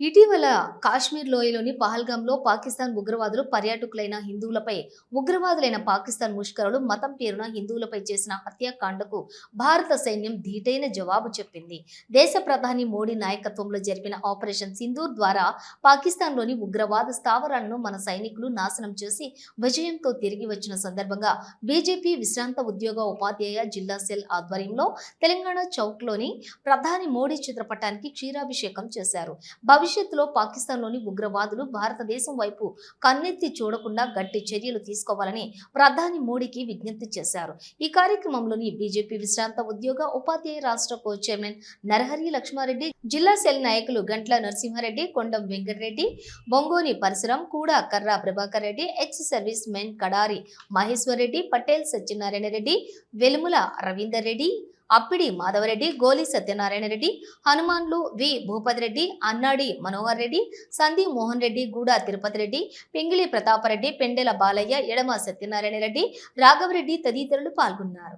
ఇటీవల కాశ్మీర్ లోయలోని పహల్గాంలో పాకిస్తాన్ ఉగ్రవాదులు పర్యాటకులైన హిందువులపై ఉగ్రవాదులైన పాకిస్తాన్ ముష్కరులు మతం పేరున హిందువులపై చేసిన హత్యాకాండకు భారత సైన్యం ధీటైన జవాబు చెప్పింది. దేశ ప్రధాని మోడీ నాయకత్వంలో జరిపిన ఆపరేషన్ సింధూర్ ద్వారా పాకిస్తాన్లోని ఉగ్రవాద స్థావరాలను మన సైనికులు నాశనం చేసి విజయంతో తిరిగి వచ్చిన సందర్భంగా బీజేపీ విశ్రాంత ఉద్యోగ ఉపాధ్యాయ జిల్లా సెల్ ఆధ్వర్యంలో తెలంగాణ చౌక్లోని ప్రధాని మోడీ చిత్రపటానికి క్షీరాభిషేకం చేశారు. భవిష్యత్తులో పాకిస్తాన్లోని ఉగ్రవాదులు భారతదేశం వైపు కన్నెత్తి చూడకుండా గట్టి చర్యలు తీసుకోవాలని ప్రధాని మోడీకి విజ్ఞప్తి చేశారు. ఈ కార్యక్రమంలోని బీజేపీ విశ్రాంత ఉద్యోగ ఉపాధ్యాయ రాష్ట్ర కో చైర్మన్ నరహరి లక్ష్మారెడ్డి, జిల్లా సెల్ నాయకులు గంట్ల నరసింహారెడ్డి, కొండం వెంకటరెడ్డి, బొంగోని పరశురాం, కూడా Karra Prabhakar Reddy, ex servicemen Kadari Maheshwar Reddy, Patel Satyanarayana Reddy, Velumula Ravinder Reddy, Appidi Madhavareddy, Goli Satyanarayana Reddy, హనుమాన్లు వి భూపతి రెడ్డి, అన్నాడి మనోహర్ రెడ్డి, సంధి మోహన్ రెడ్డి, గూడా తిరుపతి రెడ్డి, పింగిలి ప్రతాపరెడ్డి, పెండెల బాలయ్య, ఎడమ సత్యనారాయణ రెడ్డి, రాఘవరెడ్డి తదితరులు పాల్గొన్నారు.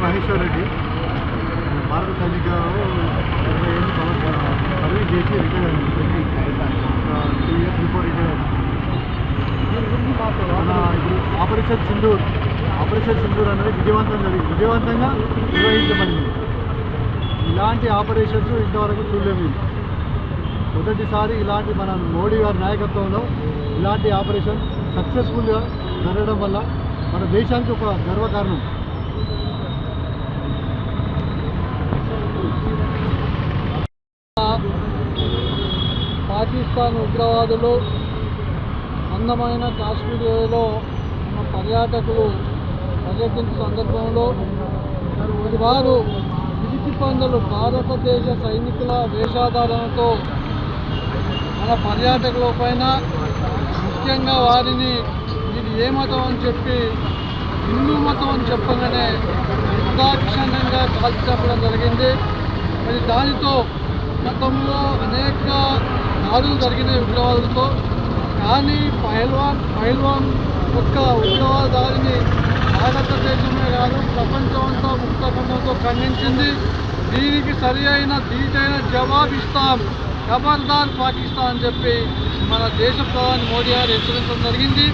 మహేశ్వర్ రెడ్డి భారత సైనికులు 20 ఏళ్ళు సర్వీస్ చేసి రిటైర్ అయింది. 2 ఇయర్స్ బిఫోర్ రిటైర్ అయింది. ఇప్పుడు ఆపరేషన్ సింధూర్ అనేది విజయవంతంగా నిర్వహించబడింది. ఇలాంటి ఆపరేషన్స్ ఇంతవరకు చూడలేము. మొదటిసారి ఇలాంటి మన మోడీ గారి నాయకత్వంలో ఇలాంటి ఆపరేషన్ సక్సెస్ఫుల్గా జరగడం వల్ల మన దేశానికి ఒక గర్వకారణం. పాకిస్తాన్ ఉగ్రవాదులు అందమైన కాశ్మీర్లో మన పర్యాటకులు పర్యటించిన సందర్భంలో వారు పిరికి పందులు భారతదేశ సైనికుల వేషధారణతో మన పర్యాటకుల పైన, ముఖ్యంగా వారిని ఇది ఏ మతం అని చెప్పి హిందూ మతం అని చెప్పగానే నిర్దాక్షిణ్యంగా కాల్చి చెప్పడం జరిగింది. మరి దానితో గతంలో అనేక దాడులు జరిగినాయి ఉగ్రవాదులతో. కానీ పహల్వాన్ యొక్క ఉగ్రవాద దాడిని భారతదేశమే కాదు ప్రపంచం అంతా ముక్తఖండంతో ఖండించింది. దీనికి సరి అయిన ధీటైన జవాబు ఇస్తాం, ఖబర్దార్ పాకిస్తాన్ అని చెప్పి మన దేశ ప్రధాని మోడీ గారు హెచ్చరించడం జరిగింది.